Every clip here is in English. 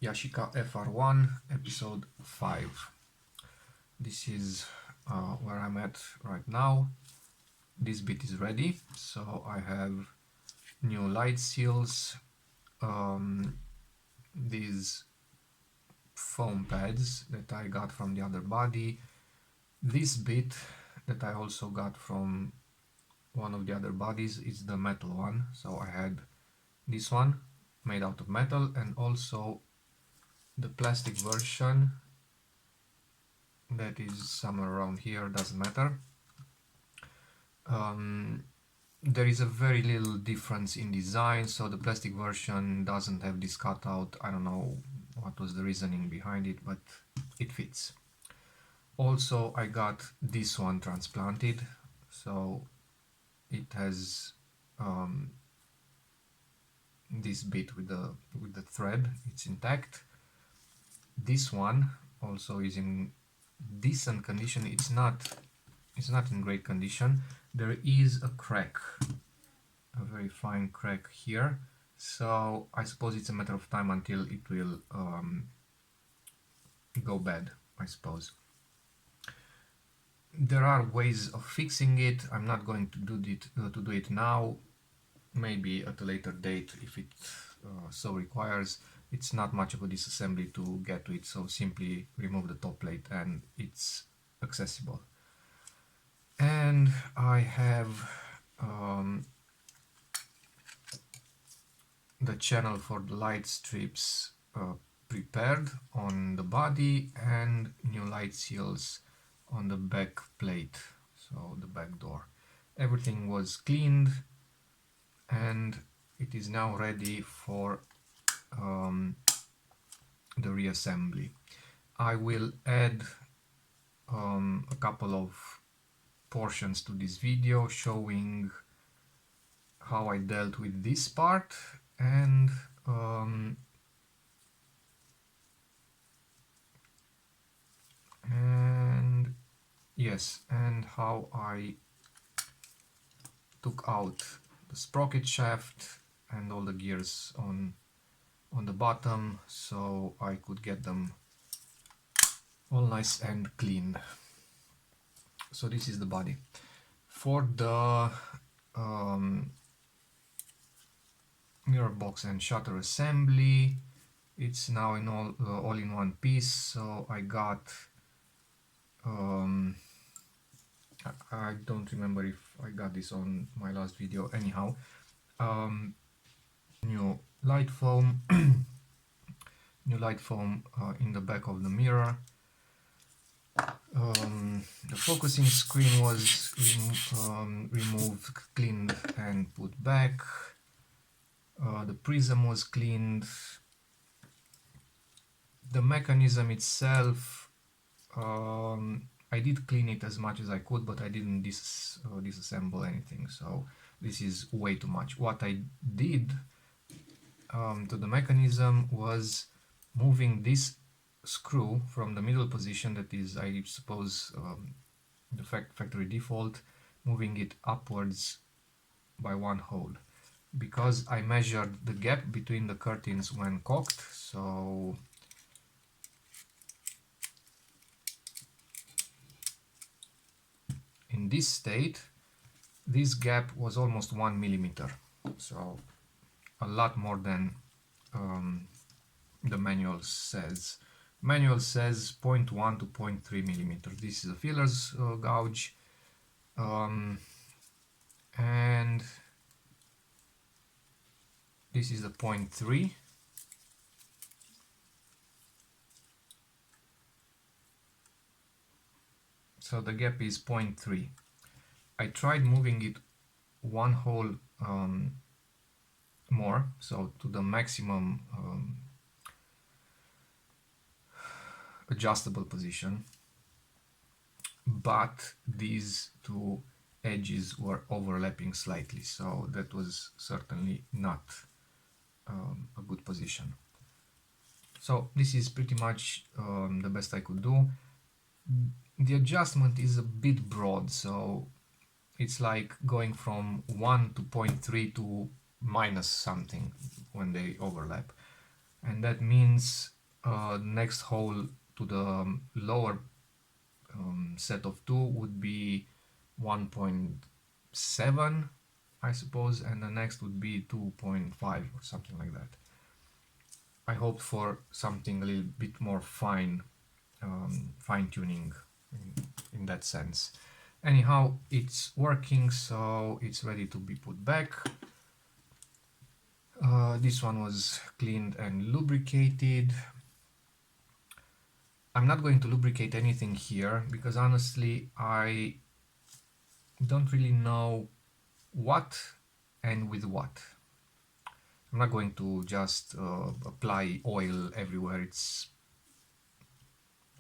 Yashica FR-1, episode 5. This is where I'm at right now. This bit is ready, so I have new light seals, these foam pads that I got from the other body, this bit that I also got from one of the other bodies is the metal one, so I had this one made out of metal and also the plastic version that is somewhere around here, doesn't matter. There is a very little difference in design, so the plastic version doesn't have this cutout. I don't know what was the reasoning behind it, but it fits. Also, I got this one transplanted, so it has this bit with the thread. It's intact. This one also is in decent condition. It's not in great condition. There is a crack, a very fine crack here, so I suppose it's a matter of time until it will go bad, I suppose. There are ways of fixing it. I'm not going to do it now, maybe at a later date if it so requires. It's not much of a disassembly to get to it, so simply remove the top plate and it's accessible. And I have the channel for the light strips prepared on the body and new light seals on the back plate, so the back door. Everything was cleaned and it is now ready for the reassembly. I will add a couple of portions to this video showing how I dealt with this part and yes, and how I took out the sprocket shaft and all the gears on the bottom, so I could get them all nice and clean. So this is the body. For the mirror box and shutter assembly, it's now in all in one piece. So I got I don't remember if I got this on my last video. Anyhow, new light foam new light foam in the back of the mirror. The focusing screen was removed, cleaned and put back. The prism was cleaned. The mechanism itself, I did clean it as much as I could, but I didn't disassemble anything, so this is way too much. What I did to the mechanism was moving this screw from the middle position, that is, I suppose, the factory default, moving it upwards by one hole, because I measured the gap between the curtains when cocked, so in this state this gap was almost 1 millimeter, so a lot more than the manual says. Manual says 0.1 to 0.3 millimeters. This is a filler's gouge, and this is the 0.3. So the gap is 0.3. I tried moving it one hole more, so to the maximum adjustable position, but these two edges were overlapping slightly, so that was certainly not a good position. So this is pretty much the best I could do. The adjustment is a bit broad, so it's like going from 1 to 0.3 to minus something when they overlap. and that means next hole to the lower set of 2 would be 1.7, I suppose, and the next would be 2.5 or something like that. I hoped for something a little bit more fine tuning in that sense. Anyhow, it's working, so it's ready to be put back. This one was cleaned and lubricated. I'm not going to lubricate anything here because honestly I don't really know what and with what. I'm not going to just apply oil everywhere. It's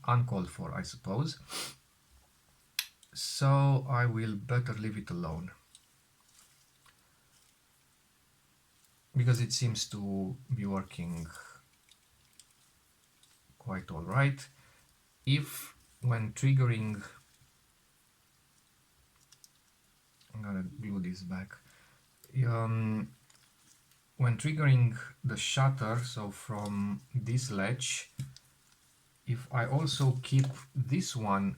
uncalled for, I suppose. So I will better leave it alone, because it seems to be working quite all right. If when triggering, I'm gonna glue this back. When triggering the shutter, so from this latch, if I also keep this one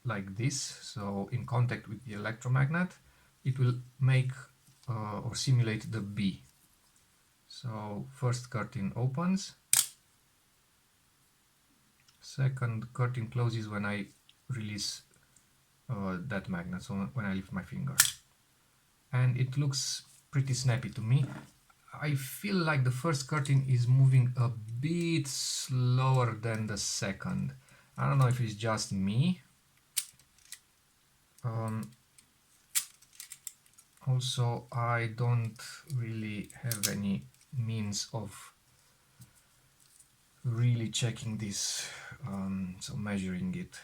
like this, so in contact with the electromagnet, it will make or simulate the B. So first curtain opens, second curtain closes when I release that magnet, so when I lift my finger. And it looks pretty snappy to me. I feel like the first curtain is moving a bit slower than the second. I don't know if it's just me. Also, I don't really have any means of really checking this, so measuring it.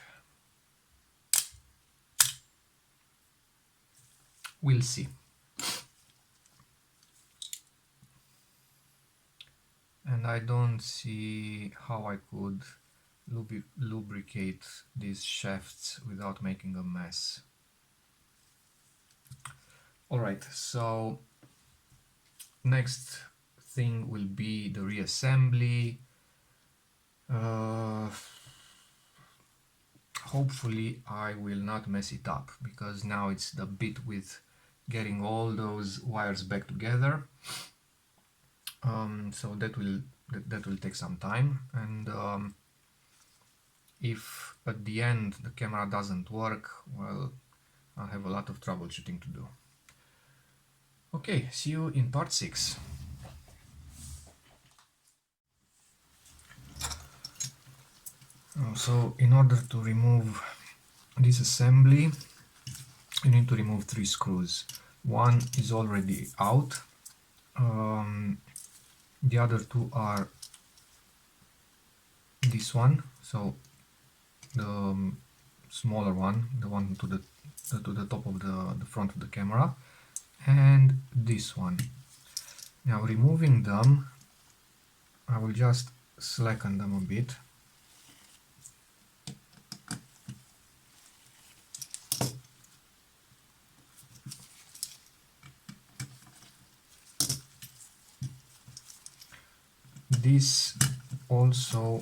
We'll see. And I don't see how I could lubricate these shafts without making a mess. Alright, so next thing will be the reassembly. Hopefully I will not mess it up, because now it's the bit with getting all those wires back together. So that will take some time, and if at the end the camera doesn't work, well, I'll have a lot of troubleshooting to do. Okay, see you in part 6. So in order to remove this assembly, you need to remove 3 screws. One is already out. The other 2 are this one, so the smaller one, the one to the top of the front of the camera, and this one. Now removing them, I will just slacken them a bit. This also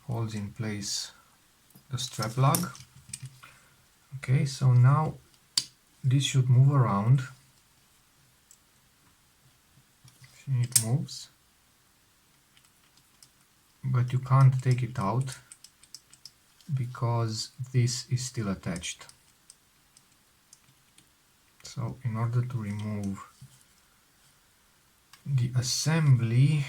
holds in place the strap lug. Okay, so now this should move around. See, it moves, but you can't take it out because this is still attached. So in order to remove the assembly,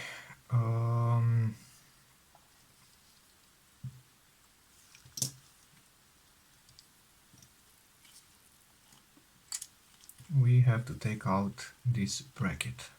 we have to take out this bracket.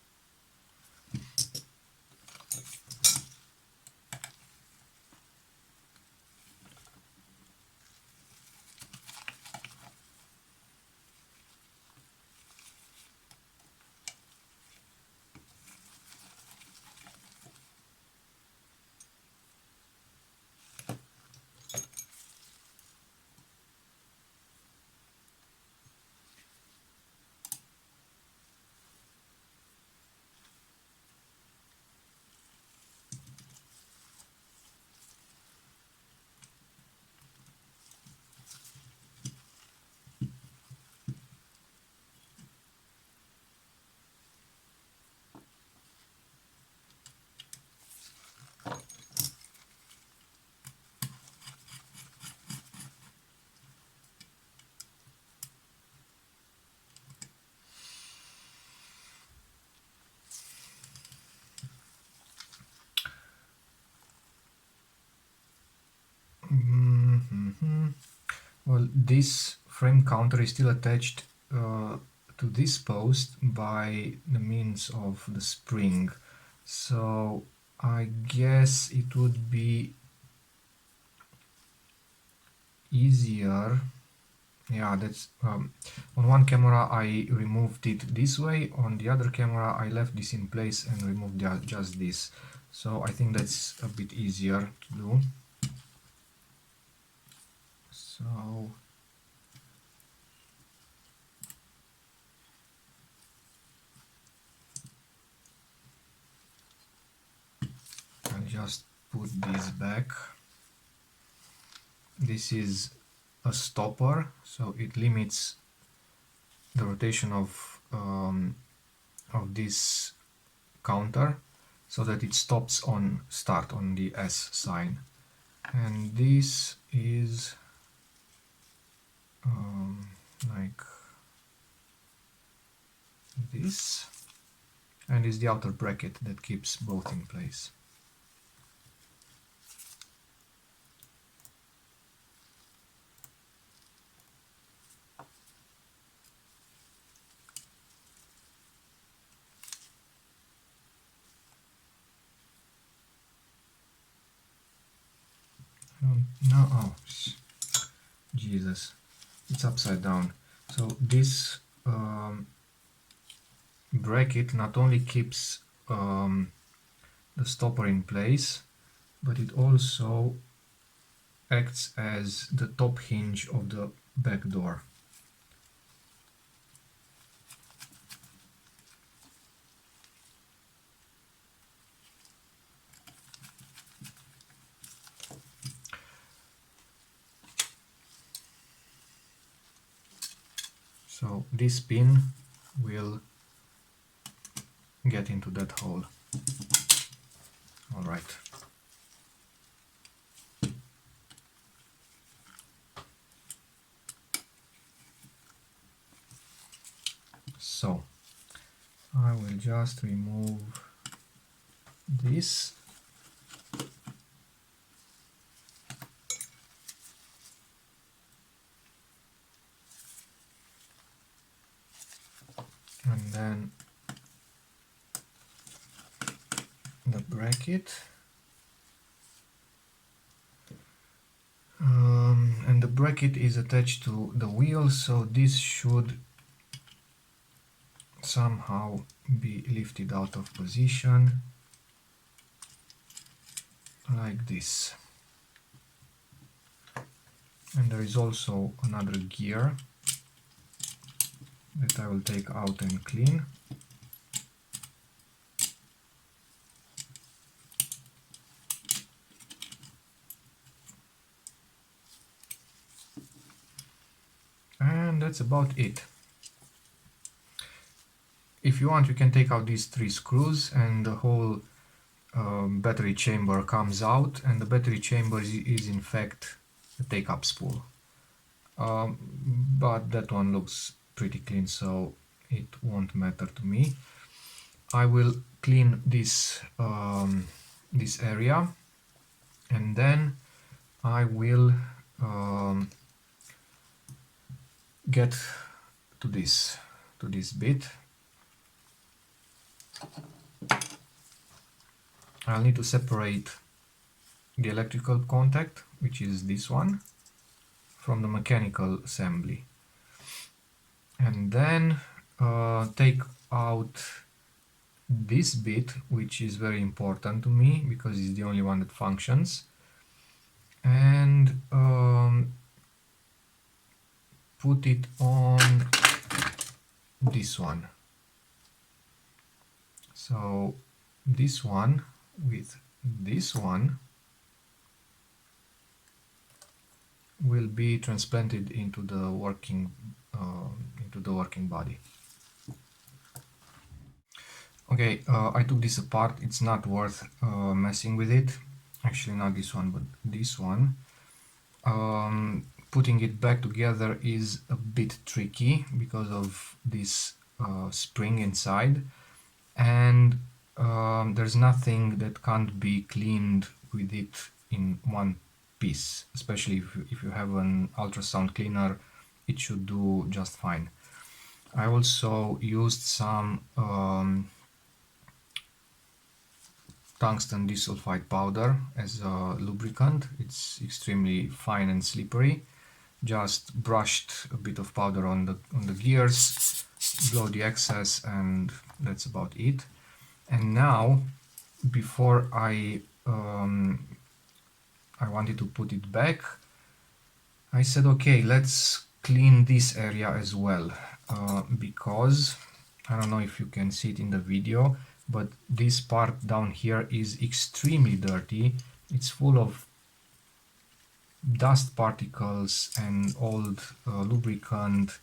this frame counter is still attached to this post by the means of the spring. So I guess it would be easier. Yeah, that's on one camera I removed it this way, on the other camera I left this in place and removed just this. So I think that's a bit easier to do. So I'll just put this back. This is a stopper, so it limits the rotation of this counter so that it stops on start on the S sign. And this is like this, and is the outer bracket that keeps both in place. No, oh, Jesus, it's upside down. So this bracket not only keeps the stopper in place, but it also acts as the top hinge of the back door. So this pin will get into that hole. All right. So I will just remove this. And then the bracket. And the bracket is attached to the wheel, so this should somehow be lifted out of position like this. And there is also another gear that I will take out and clean. And that's about it. If you want, you can take out these 3 screws and the whole battery chamber comes out, and the battery chamber is in fact a take-up spool. But that one looks pretty clean, so it won't matter to me. I will clean this this area, and then I will get to this bit. I'll need to separate the electrical contact, which is this one, from the mechanical assembly, and then take out this bit, which is very important to me because it's the only one that functions, and put it on this one. So this one with this one will be transplanted into the working body. Okay, I took this apart. It's not worth messing with it. Actually, not this one, but this one. Putting it back together is a bit tricky because of this spring inside, and there's nothing that can't be cleaned with it in one piece, especially if you have an ultrasound cleaner, it should do just fine. I also used some tungsten disulfide powder as a lubricant. It's extremely fine and slippery. Just brushed a bit of powder on the gears, blow the excess, and that's about it. And now, before I wanted to put it back, I said, okay, let's clean this area as well, because I don't know if you can see it in the video, but this part down here is extremely dirty. It's full of dust particles and old lubricant.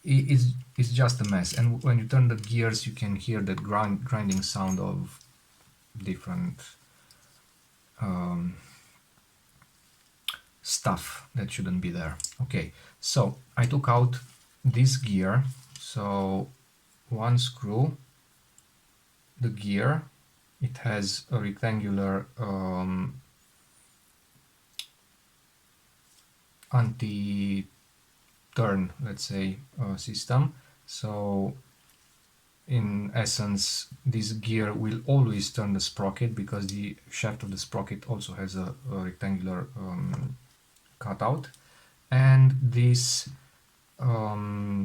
It's just a mess, and when you turn the gears you can hear that grinding sound of different stuff that shouldn't be there. Okay, so I took out this gear. So one screw, the gear, it has a rectangular anti-turn, let's say, system. So in essence, this gear will always turn the sprocket because the shaft of the sprocket also has a rectangular cutout, and this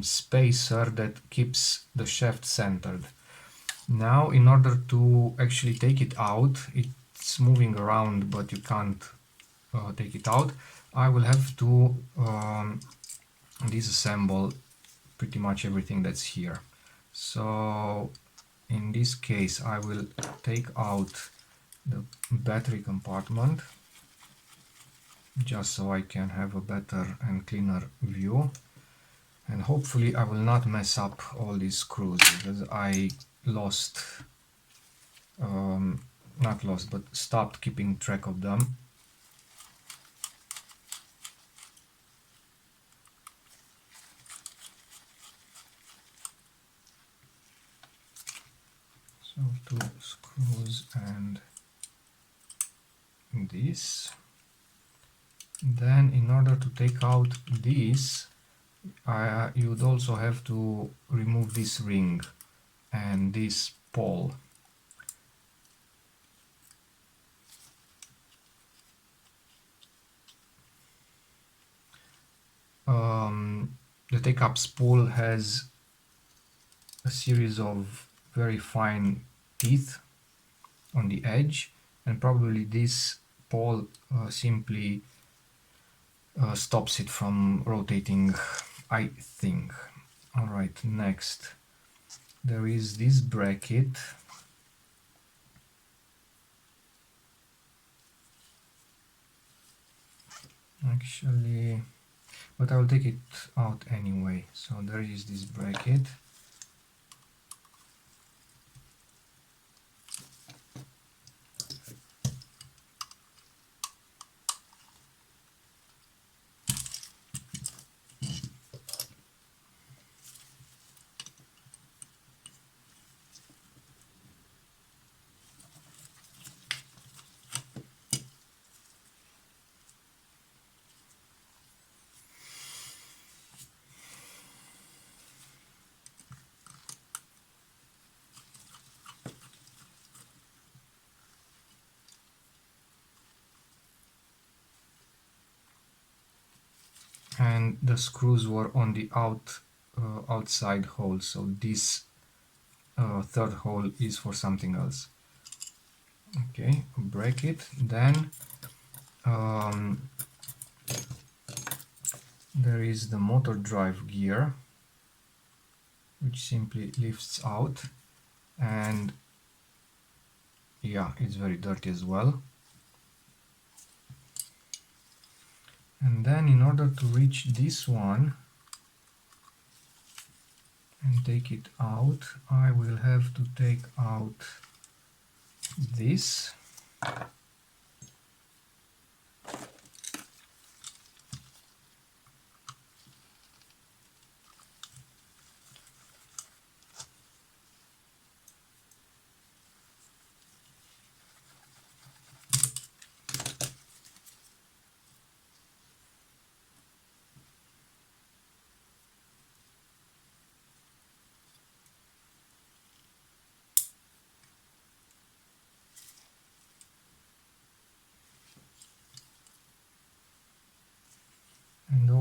spacer that keeps the shaft centered. Now, in order to actually take it out, it's moving around, but you can't take it out. I will have to disassemble pretty much everything that's here. So in this case, I will take out the battery compartment just so I can have a better and cleaner view, and hopefully I will not mess up all these screws, because I lost, not lost, but stopped keeping track of them. So 2 screws and this. Then in order to take out this, you would also have to remove this ring and this pole. The take-up spool has a series of very fine teeth on the edge, and probably this pole simply stops it from rotating, I think. Alright, next there is this bracket. Actually, but I will take it out anyway. So there is this bracket. And the screws were on the outside hole, so this third hole is for something else. Okay, break it. Then there is the motor drive gear, which simply lifts out, and yeah, it's very dirty as well. And then in order to reach this one and take it out, I will have to take out this.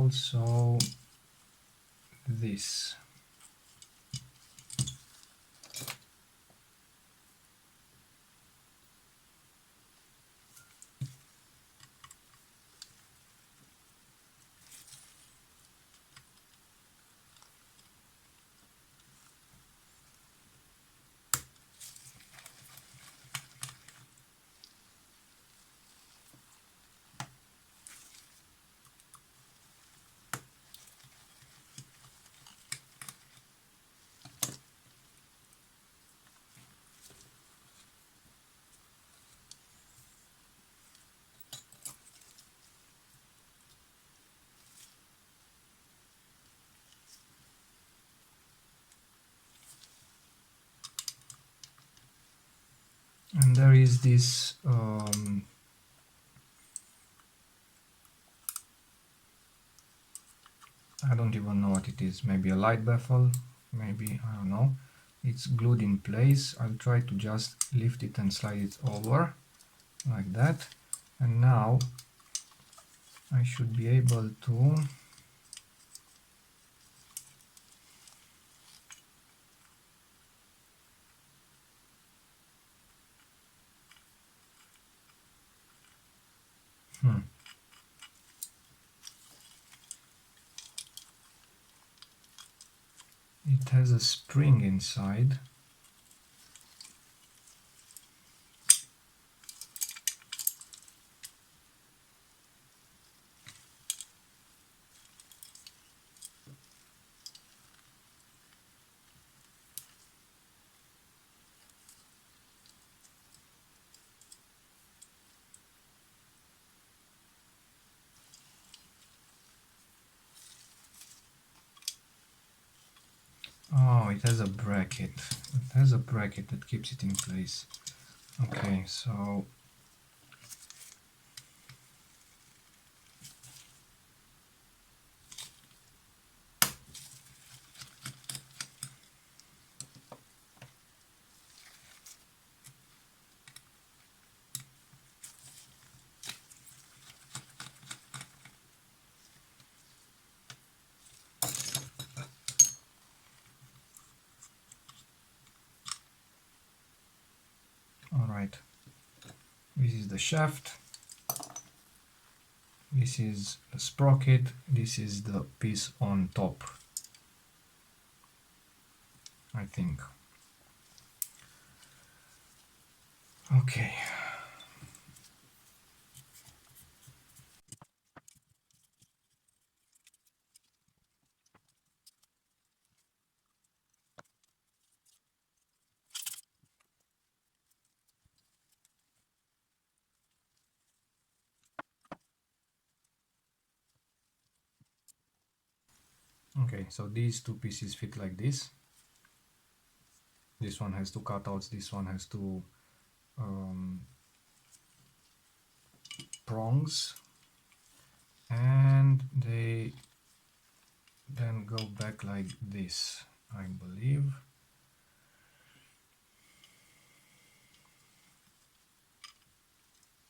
also this. And there is this I don't even know what it is, maybe a light baffle, maybe, I don't know. It's glued in place. I'll try to just lift it and slide it over like that, and now I should be able to it has a spring inside. Oh, it has a bracket. It has a bracket that keeps it in place. Okay, so all right. This is the shaft. This is the sprocket. This is the piece on top, I think. Okay. Okay, so these two pieces fit like this. This one has two cutouts, this one has two prongs, and they then go back like this, I believe.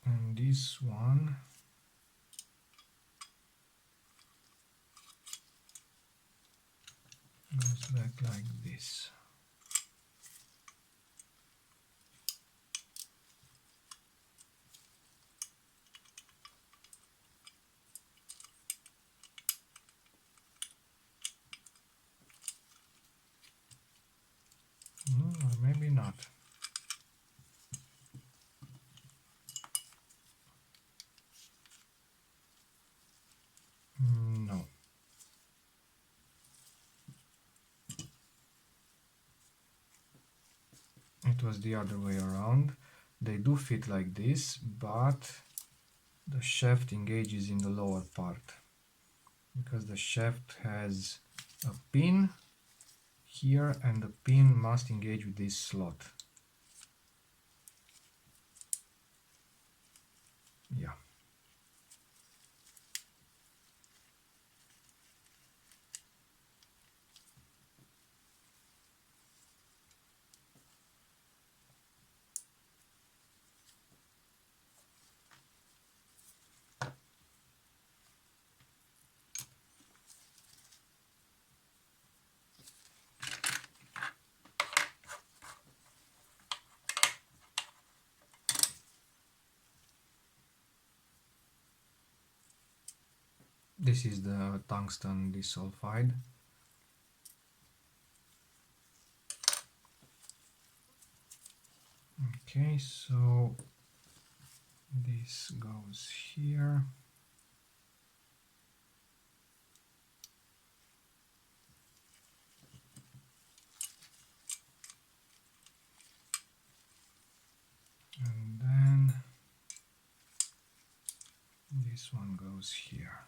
And this one goes back like this. Or maybe not. No. It was the other way around. They do fit like this, but the shaft engages in the lower part because the shaft has a pin here and the pin must engage with this slot. Yeah. This is the tungsten disulfide. Okay, so this goes here. And then this one goes here.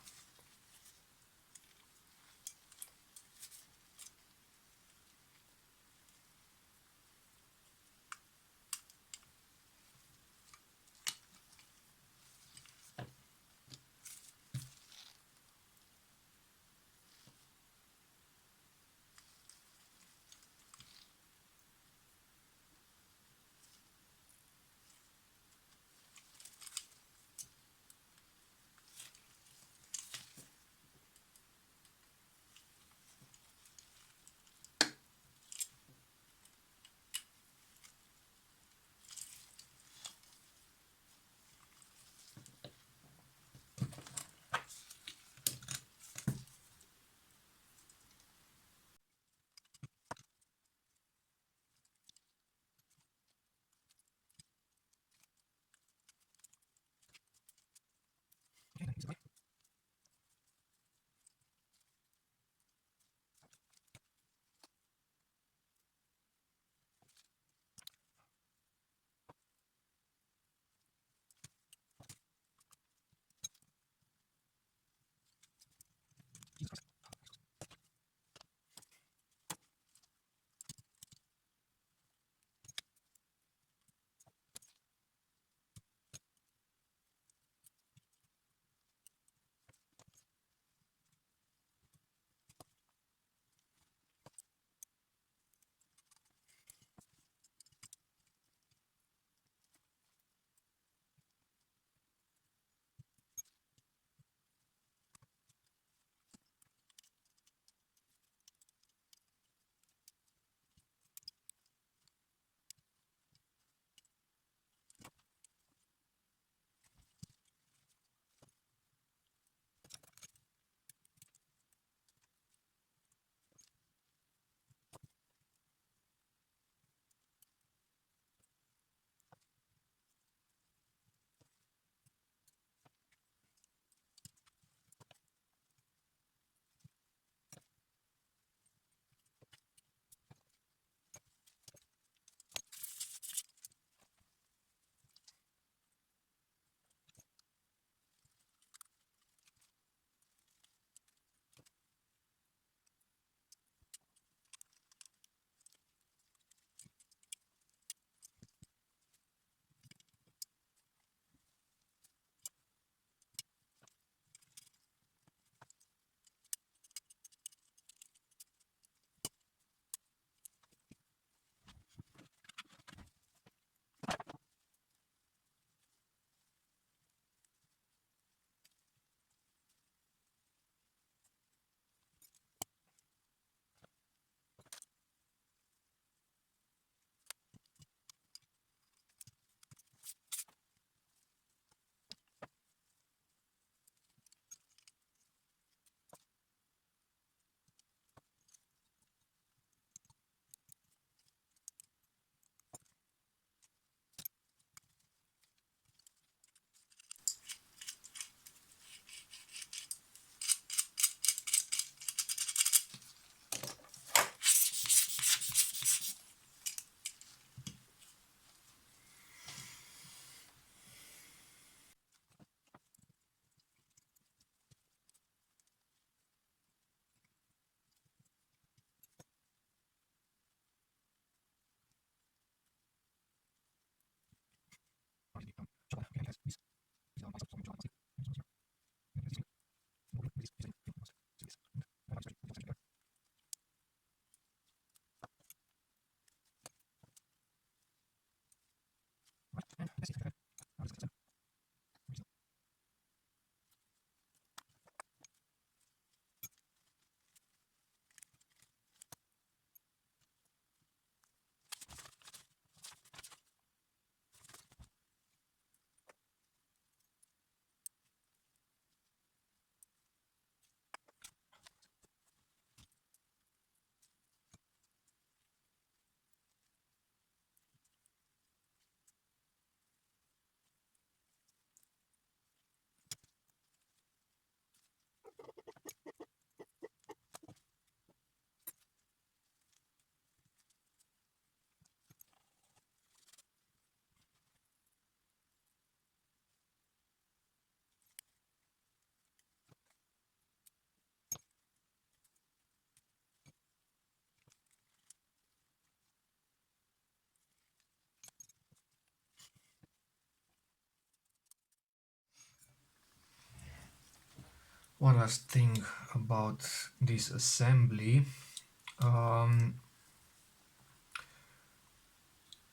One last thing about this assembly.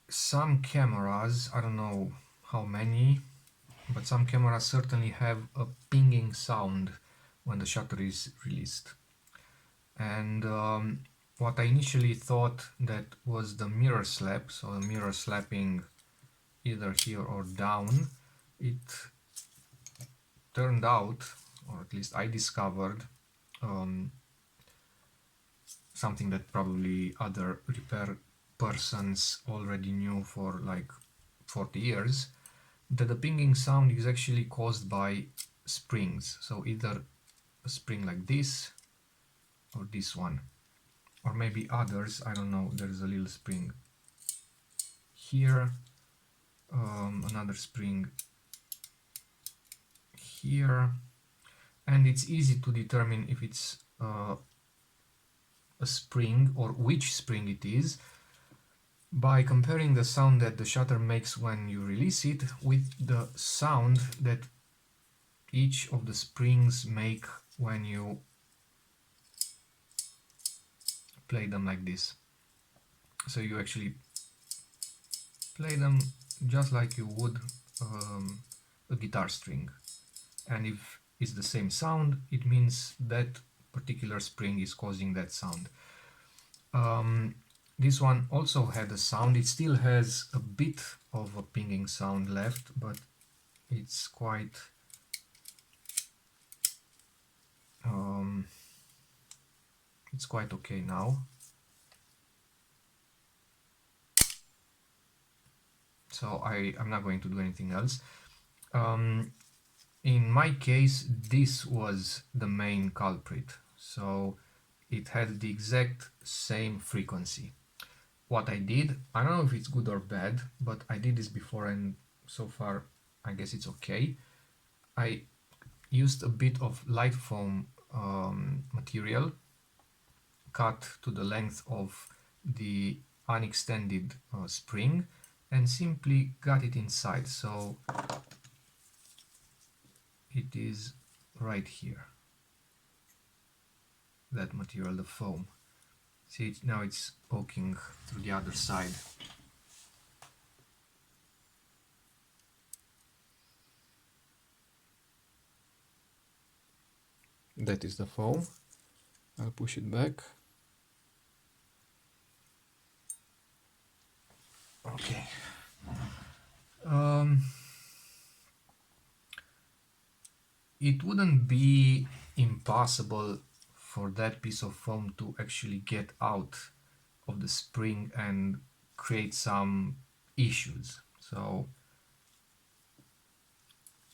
Some cameras, I don't know how many, but some cameras certainly have a pinging sound when the shutter is released. And what I initially thought that was the mirror slap, so the mirror slapping either here or down, it turned out, or at least I discovered, um, something that probably other repair persons already knew for like 40 years, that the pinging sound is actually caused by springs. So either a spring like this or this one, or maybe others, I don't know. There's a little spring here, another spring here, and it's easy to determine if it's a spring or which spring it is by comparing the sound that the shutter makes when you release it with the sound that each of the springs make when you play them like this. So you actually play them just like you would a guitar string, and if it's the same sound, it means that particular spring is causing that sound. This one also had a sound. It still has a bit of a pinging sound left, but it's quite okay now. So I'm not going to do anything else. In my case, this was the main culprit. So it had the exact same frequency. What I did, I don't know if it's good or bad, but I did this before and so far I guess it's okay. I used a bit of light foam material cut to the length of the unextended spring and simply got it inside. So it is right here, that material, the foam. See, now it's poking through the other side. That is the foam. I'll push it back. Okay. It wouldn't be impossible for that piece of foam to actually get out of the spring and create some issues. So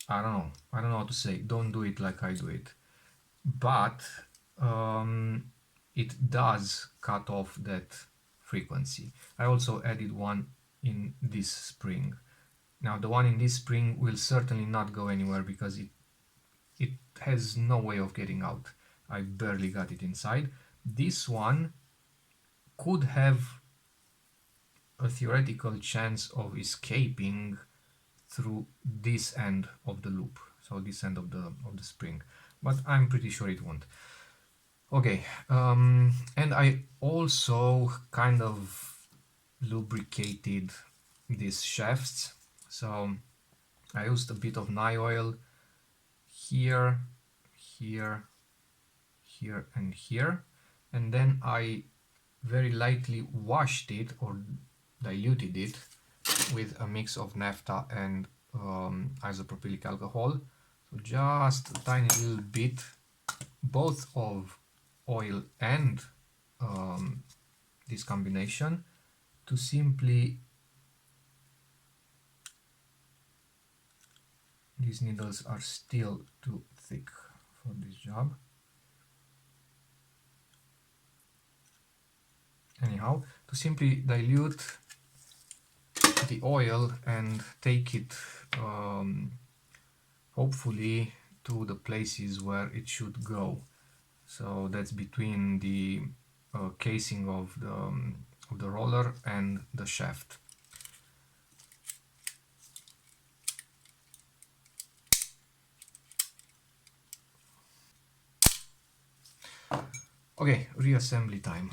I don't know what to say. Don't do it like I do it. But it does cut off that frequency. I also added one in this spring. Now the one in this spring will certainly not go anywhere because it has no way of getting out. I barely got it inside. This one could have a theoretical chance of escaping through this end of the loop, so this end of the spring, but I'm pretty sure it won't. Okay, and I also kind of lubricated these shafts, so I used a bit of Nye oil here, here, here and here, and then I very lightly washed it or diluted it with a mix of naphtha and isopropylic alcohol. So just a tiny little bit, both of oil and this combination, to simply, these needles are still too thick for this job. Anyhow, to simply dilute the oil and take it hopefully to the places where it should go. So that's between the casing of the roller and the shaft. Okay, reassembly time.